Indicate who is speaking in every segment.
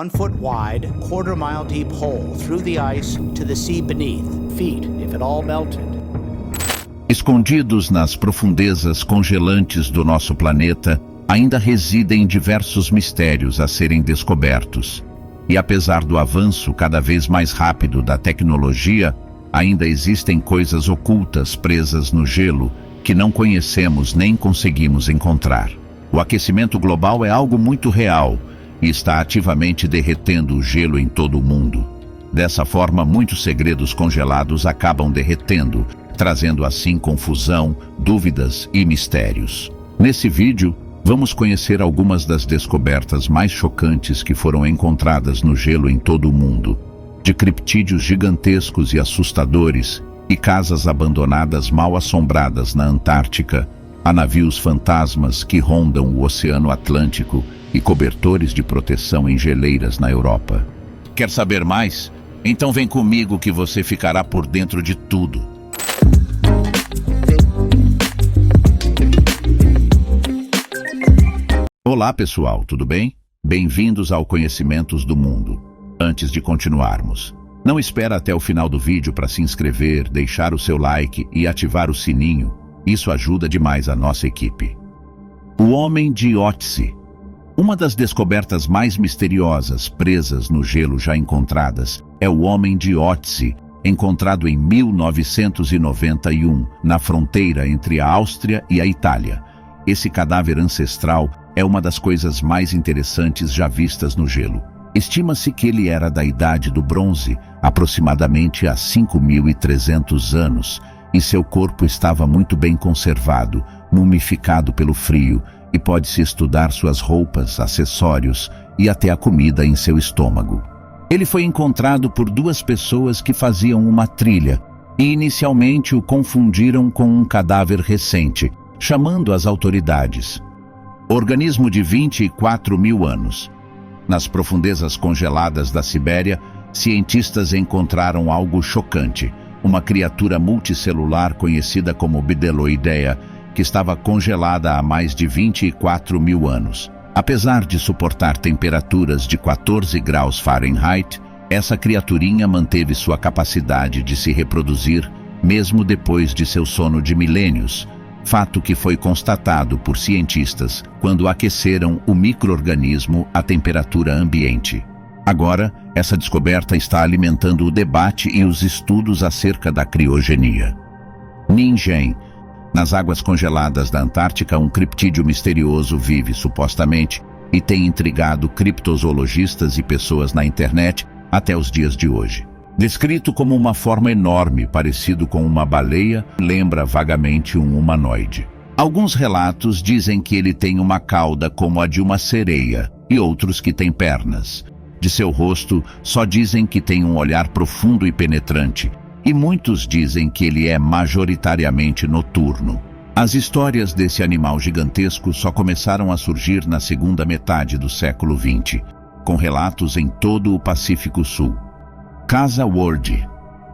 Speaker 1: 1-foot wide, quarter-mile deep hole through the ice to the sea beneath, feet if it all melted.
Speaker 2: Escondidos nas profundezas congelantes do nosso planeta, ainda residem diversos mistérios a serem descobertos. E apesar do avanço cada vez mais rápido da tecnologia, ainda existem coisas ocultas presas no gelo que não conhecemos nem conseguimos encontrar. O aquecimento global é algo muito real e está ativamente derretendo o gelo em todo o mundo. Dessa forma, muitos segredos congelados acabam derretendo, trazendo assim confusão, dúvidas e mistérios. Nesse vídeo, vamos conhecer algumas das descobertas mais chocantes que foram encontradas no gelo em todo o mundo, de criptídeos gigantescos e assustadores e casas abandonadas mal assombradas na Antártica, a navios fantasmas que rondam o Oceano Atlântico e cobertores de proteção em geleiras na Europa. Quer saber mais? Então vem comigo que você ficará por dentro de tudo. Olá pessoal, tudo bem? Bem-vindos ao Conhecimentos do Mundo. Antes de continuarmos, não espera até o final do vídeo para se inscrever, deixar o seu like e ativar o sininho. Isso ajuda demais a nossa equipe. O Homem de Otzi. Uma das descobertas mais misteriosas presas no gelo já encontradas é o Homem de Otzi, encontrado em 1991, na fronteira entre a Áustria e a Itália. Esse cadáver ancestral é uma das coisas mais interessantes já vistas no gelo. Estima-se que ele era da Idade do Bronze, aproximadamente há 5.300 anos, e seu corpo estava muito bem conservado, mumificado pelo frio, e pode-se estudar suas roupas, acessórios e até a comida em seu estômago. Ele foi encontrado por duas pessoas que faziam uma trilha, e inicialmente o confundiram com um cadáver recente, chamando as autoridades. Organismo de 24 mil anos. Nas profundezas congeladas da Sibéria, cientistas encontraram algo chocante, uma criatura multicelular conhecida como Bdelloidea, que estava congelada há mais de 24 mil anos. Apesar de suportar temperaturas de 14 graus Fahrenheit, essa criaturinha manteve sua capacidade de se reproduzir mesmo depois de seu sono de milênios, fato que foi constatado por cientistas quando aqueceram o micro-organismo à temperatura ambiente. Agora, essa descoberta está alimentando o debate e os estudos acerca da criogenia. Ningen. Nas águas congeladas da Antártica, um criptídeo misterioso vive, supostamente, e tem intrigado criptozoologistas e pessoas na internet até os dias de hoje. Descrito como uma forma enorme, parecido com uma baleia, lembra vagamente um humanoide. Alguns relatos dizem que ele tem uma cauda como a de uma sereia, e outros que tem pernas. De seu rosto, só dizem que tem um olhar profundo e penetrante, e muitos dizem que ele é majoritariamente noturno. As histórias desse animal gigantesco só começaram a surgir na segunda metade do século XX, com relatos em todo o Pacífico Sul. Casa Ward.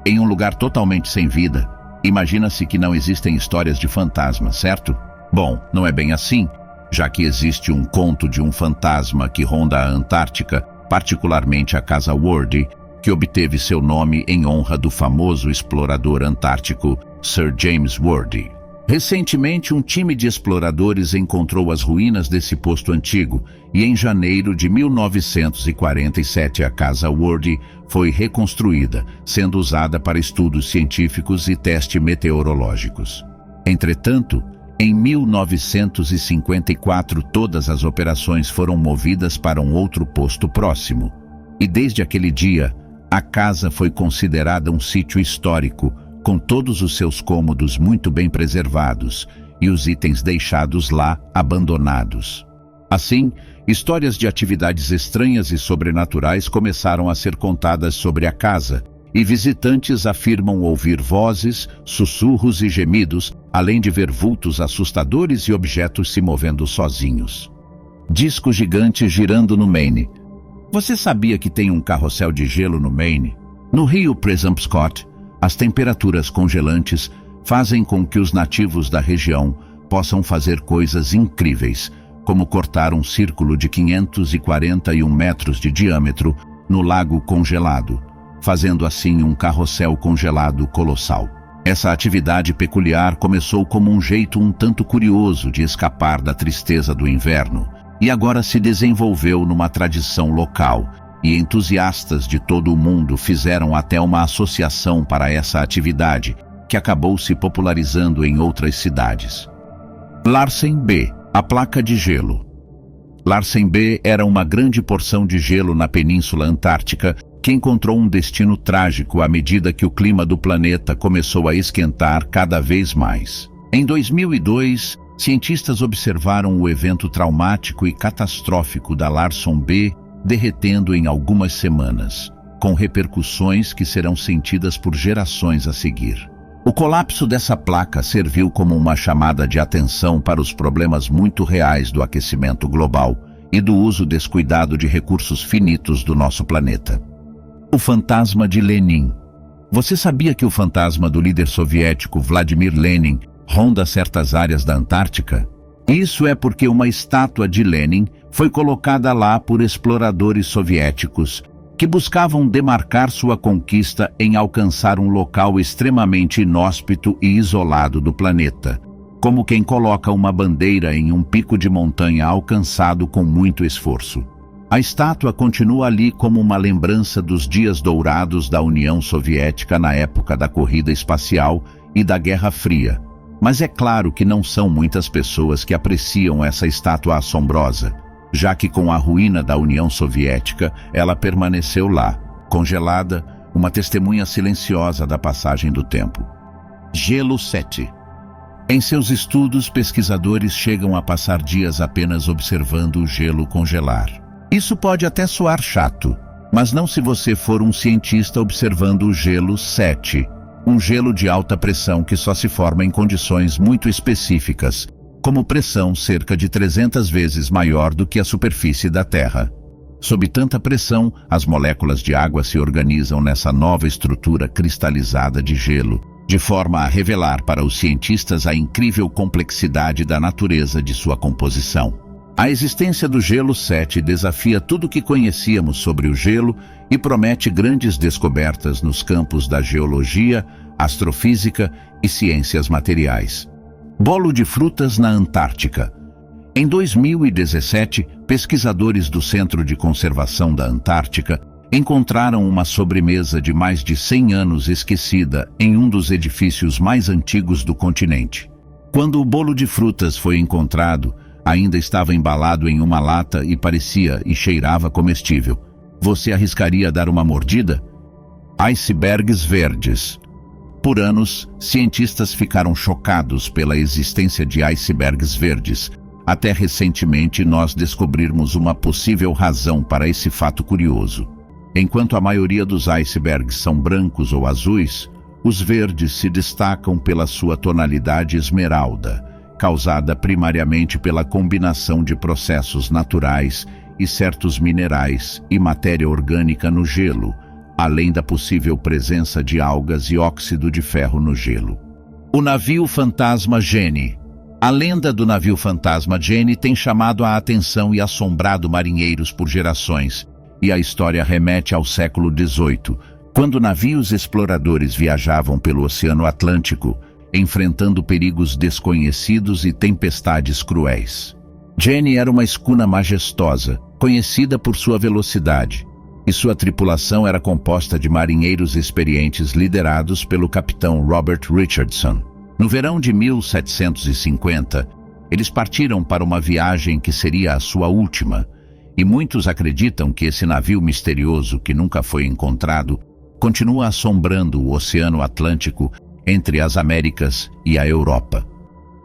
Speaker 2: Em um lugar totalmente sem vida, imagina-se que não existem histórias de fantasmas, certo? Bom, não é bem assim, já que existe um conto de um fantasma que ronda a Antártica, particularmente a Casa Ward, que obteve seu nome em honra do famoso explorador antártico Sir James Ward. Recentemente, um time de exploradores encontrou as ruínas desse posto antigo e em janeiro de 1947 a Casa Ward foi reconstruída, sendo usada para estudos científicos e testes meteorológicos. Entretanto, em 1954 todas as operações foram movidas para um outro posto próximo. E desde aquele dia, a casa foi considerada um sítio histórico, com todos os seus cômodos muito bem preservados e os itens deixados lá abandonados. Assim, histórias de atividades estranhas e sobrenaturais começaram a ser contadas sobre a casa, e visitantes afirmam ouvir vozes, sussurros e gemidos, além de ver vultos assustadores e objetos se movendo sozinhos. Disco gigante girando no Maine. Você sabia que tem um carrossel de gelo no Maine? No rio Penobscot, as temperaturas congelantes fazem com que os nativos da região possam fazer coisas incríveis, como cortar um círculo de 541 metros de diâmetro no lago congelado, fazendo assim um carrossel congelado colossal. Essa atividade peculiar começou como um jeito um tanto curioso de escapar da tristeza do inverno e agora se desenvolveu numa tradição local, e entusiastas de todo o mundo fizeram até uma associação para essa atividade, que acabou se popularizando em outras cidades. Larsen B, a placa de gelo. Larsen B era uma grande porção de gelo na Península Antártica que encontrou um destino trágico à medida que o clima do planeta começou a esquentar cada vez mais. Em 2002, cientistas observaram o evento traumático e catastrófico da Larsen B derretendo em algumas semanas, com repercussões que serão sentidas por gerações a seguir. O colapso dessa placa serviu como uma chamada de atenção para os problemas muito reais do aquecimento global e do uso descuidado de recursos finitos do nosso planeta. O fantasma de Lenin. Você sabia que o fantasma do líder soviético Vladimir Lenin ronda certas áreas da Antártica? Isso é porque uma estátua de Lenin foi colocada lá por exploradores soviéticos que buscavam demarcar sua conquista em alcançar um local extremamente inóspito e isolado do planeta, como quem coloca uma bandeira em um pico de montanha alcançado com muito esforço. A estátua continua ali como uma lembrança dos dias dourados da União Soviética na época da corrida espacial e da Guerra Fria. Mas é claro que não são muitas pessoas que apreciam essa estátua assombrosa, já que com a ruína da União Soviética, ela permaneceu lá, congelada, uma testemunha silenciosa da passagem do tempo. Gelo 7. Em seus estudos, pesquisadores chegam a passar dias apenas observando o gelo congelar. Isso pode até soar chato, mas não se você for um cientista observando o gelo 7, um gelo de alta pressão que só se forma em condições muito específicas, como pressão cerca de 300 vezes maior do que a superfície da Terra. Sob tanta pressão, as moléculas de água se organizam nessa nova estrutura cristalizada de gelo, de forma a revelar para os cientistas a incrível complexidade da natureza de sua composição. A existência do gelo 7 desafia tudo o que conhecíamos sobre o gelo e promete grandes descobertas nos campos da geologia, astrofísica e ciências materiais. Bolo de frutas na Antártica. Em 2017, pesquisadores do Centro de Conservação da Antártica encontraram uma sobremesa de mais de 100 anos esquecida em um dos edifícios mais antigos do continente. Quando o bolo de frutas foi encontrado, ainda estava embalado em uma lata e parecia e cheirava comestível. Você arriscaria dar uma mordida? Icebergs verdes. Por anos, cientistas ficaram chocados pela existência de icebergs verdes, até recentemente nós descobrirmos uma possível razão para esse fato curioso. Enquanto a maioria dos icebergs são brancos ou azuis, os verdes se destacam pela sua tonalidade esmeralda, causada primariamente pela combinação de processos naturais e certos minerais e matéria orgânica no gelo, além da possível presença de algas e óxido de ferro no gelo. O navio fantasma Jenny. A lenda do navio fantasma Jenny tem chamado a atenção e assombrado marinheiros por gerações, e a história remete ao século XVIII, quando navios exploradores viajavam pelo Oceano Atlântico, enfrentando perigos desconhecidos e tempestades cruéis. Jenny era uma escuna majestosa, conhecida por sua velocidade, e sua tripulação era composta de marinheiros experientes liderados pelo capitão Robert Richardson. No verão de 1750, eles partiram para uma viagem que seria a sua última, e muitos acreditam que esse navio misterioso que nunca foi encontrado continua assombrando o Oceano Atlântico entre as Américas e a Europa.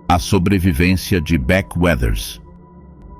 Speaker 2: A sobrevivência de Beck Weathers.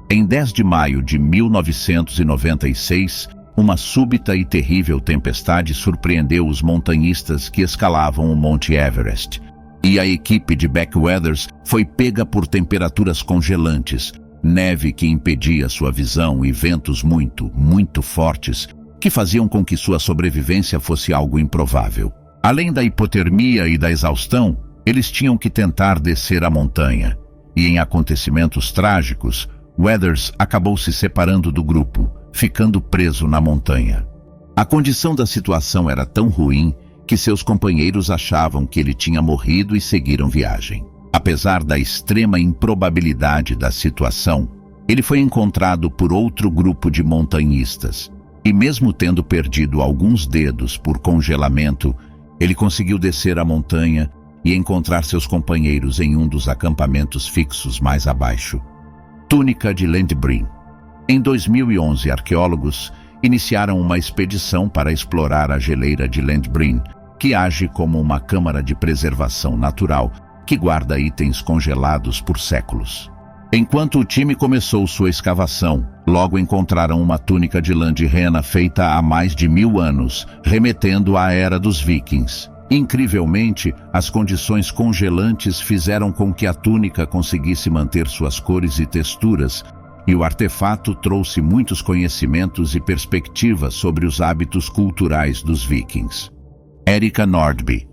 Speaker 2: Em 10 de maio de 1996, uma súbita e terrível tempestade surpreendeu os montanhistas que escalavam o Monte Everest, e a equipe de Beck Weathers foi pega por temperaturas congelantes, neve que impedia sua visão e ventos muito, muito fortes, que faziam com que sua sobrevivência fosse algo improvável. Além da hipotermia e da exaustão, eles tinham que tentar descer a montanha, e em acontecimentos trágicos, Weathers acabou se separando do grupo, ficando preso na montanha. A condição da situação era tão ruim que seus companheiros achavam que ele tinha morrido e seguiram viagem. Apesar da extrema improbabilidade da situação, ele foi encontrado por outro grupo de montanhistas, e mesmo tendo perdido alguns dedos por congelamento, ele conseguiu descer a montanha e encontrar seus companheiros em um dos acampamentos fixos mais abaixo. Túnica de Landbrine. Em 2011, arqueólogos iniciaram uma expedição para explorar a geleira de Landbrine, que age como uma câmara de preservação natural que guarda itens congelados por séculos. Enquanto o time começou sua escavação, logo encontraram uma túnica de lã de rena feita há mais de 1000 anos, remetendo à era dos vikings. Incrivelmente, as condições congelantes fizeram com que a túnica conseguisse manter suas cores e texturas, e o artefato trouxe muitos conhecimentos e perspectivas sobre os hábitos culturais dos vikings. Erika Nordby.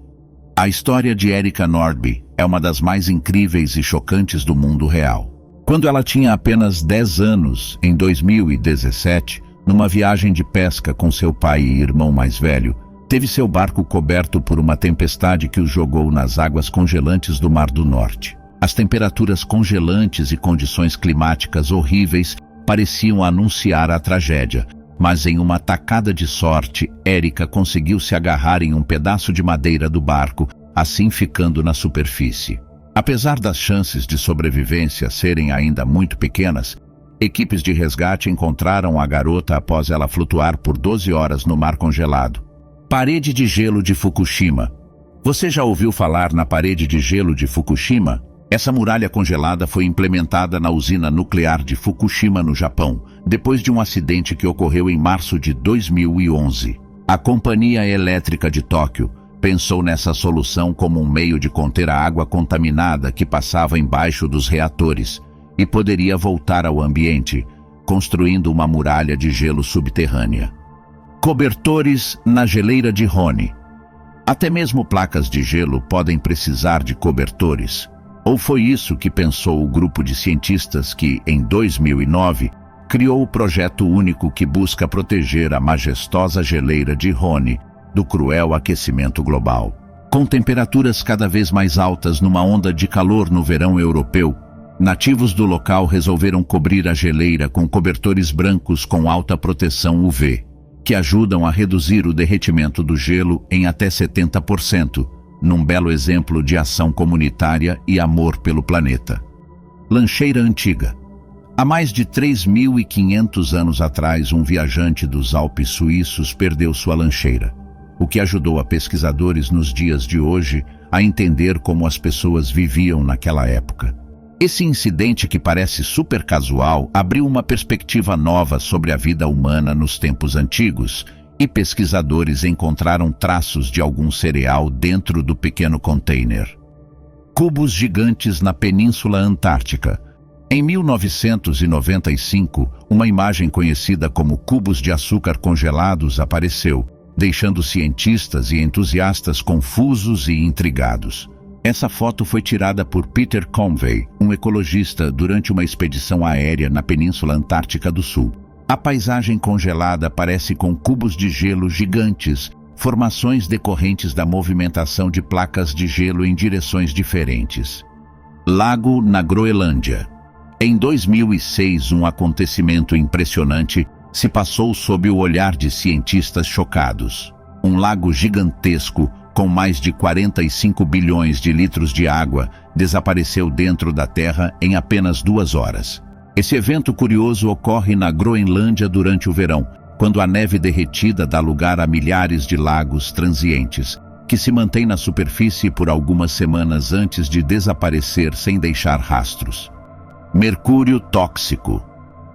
Speaker 2: A história de Erika Nordby é uma das mais incríveis e chocantes do mundo real. Quando ela tinha apenas 10 anos, em 2017, numa viagem de pesca com seu pai e irmão mais velho, teve seu barco coberto por uma tempestade que o jogou nas águas congelantes do Mar do Norte. As temperaturas congelantes e condições climáticas horríveis pareciam anunciar a tragédia, mas em uma tacada de sorte, Erika conseguiu se agarrar em um pedaço de madeira do barco, assim ficando na superfície. Apesar das chances de sobrevivência serem ainda muito pequenas, equipes de resgate encontraram a garota após ela flutuar por 12 horas no mar congelado. Parede de gelo de Fukushima. Você já ouviu falar na parede de gelo de Fukushima? Essa muralha congelada foi implementada na usina nuclear de Fukushima, no Japão, depois de um acidente que ocorreu em março de 2011. A Companhia Elétrica de Tóquio pensou nessa solução como um meio de conter a água contaminada que passava embaixo dos reatores e poderia voltar ao ambiente, construindo uma muralha de gelo subterrânea. Cobertores na geleira de Rhône. Até mesmo placas de gelo podem precisar de cobertores. Ou foi isso que pensou o grupo de cientistas que, em 2009, criou o projeto único que busca proteger a majestosa geleira de Rhône do cruel aquecimento global. Com temperaturas cada vez mais altas numa onda de calor no verão europeu, nativos do local resolveram cobrir a geleira com cobertores brancos com alta proteção UV, que ajudam a reduzir o derretimento do gelo em até 70%, num belo exemplo de ação comunitária e amor pelo planeta. Lancheira antiga. Há mais de 3.500 anos atrás, um viajante dos Alpes suíços perdeu sua lancheira, o que ajudou a pesquisadores nos dias de hoje a entender como as pessoas viviam naquela época. Esse incidente, que parece super casual, abriu uma perspectiva nova sobre a vida humana nos tempos antigos, e pesquisadores encontraram traços de algum cereal dentro do pequeno container. Cubos gigantes na Península Antártica. Em 1995, uma imagem conhecida como cubos de açúcar congelados apareceu, deixando cientistas e entusiastas confusos e intrigados. Essa foto foi tirada por Peter Convey, um ecologista, durante uma expedição aérea na Península Antártica do Sul. A paisagem congelada parece com cubos de gelo gigantes, formações decorrentes da movimentação de placas de gelo em direções diferentes. Lago na Groenlândia. Em 2006, um acontecimento impressionante se passou sob o olhar de cientistas chocados. Um lago gigantesco, com mais de 45 bilhões de litros de água, desapareceu dentro da Terra em apenas 2 horas. Esse evento curioso ocorre na Groenlândia durante o verão, quando a neve derretida dá lugar a milhares de lagos transientes, que se mantêm na superfície por algumas semanas antes de desaparecer sem deixar rastros. Mercúrio tóxico.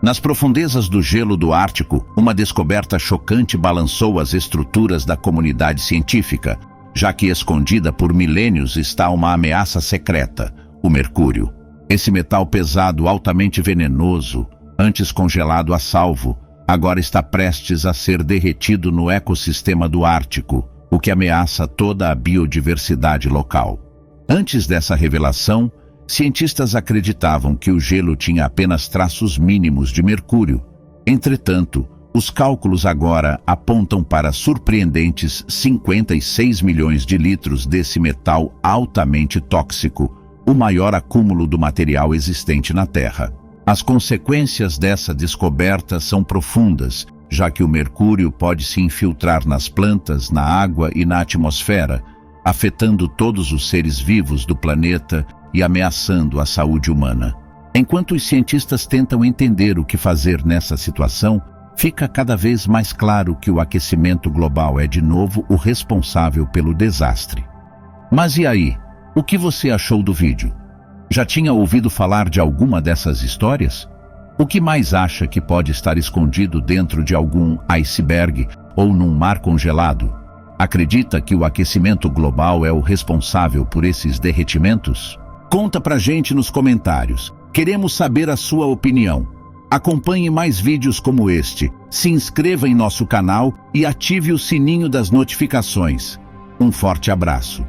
Speaker 2: Nas profundezas do gelo do Ártico, uma descoberta chocante balançou as estruturas da comunidade científica, já que escondida por milênios está uma ameaça secreta, o mercúrio. Esse metal pesado, altamente venenoso, antes congelado a salvo, agora está prestes a ser derretido no ecossistema do Ártico, o que ameaça toda a biodiversidade local. Antes dessa revelação, Cientistas acreditavam que o gelo tinha apenas traços mínimos de mercúrio. Entretanto, os cálculos agora apontam para surpreendentes 56 milhões de litros desse metal altamente tóxico, o maior acúmulo do material existente na Terra. As consequências dessa descoberta são profundas, já que o mercúrio pode se infiltrar nas plantas, na água e na atmosfera, afetando todos os seres vivos do planeta e ameaçando a saúde humana. Enquanto os cientistas tentam entender o que fazer nessa situação, fica cada vez mais claro que o aquecimento global é de novo o responsável pelo desastre. Mas e aí? O que você achou do vídeo? Já tinha ouvido falar de alguma dessas histórias? O que mais acha que pode estar escondido dentro de algum iceberg ou num mar congelado? Acredita que o aquecimento global é o responsável por esses derretimentos? Conta pra gente nos comentários. Queremos saber a sua opinião. Acompanhe mais vídeos como este, se inscreva em nosso canal e ative o sininho das notificações. Um forte abraço.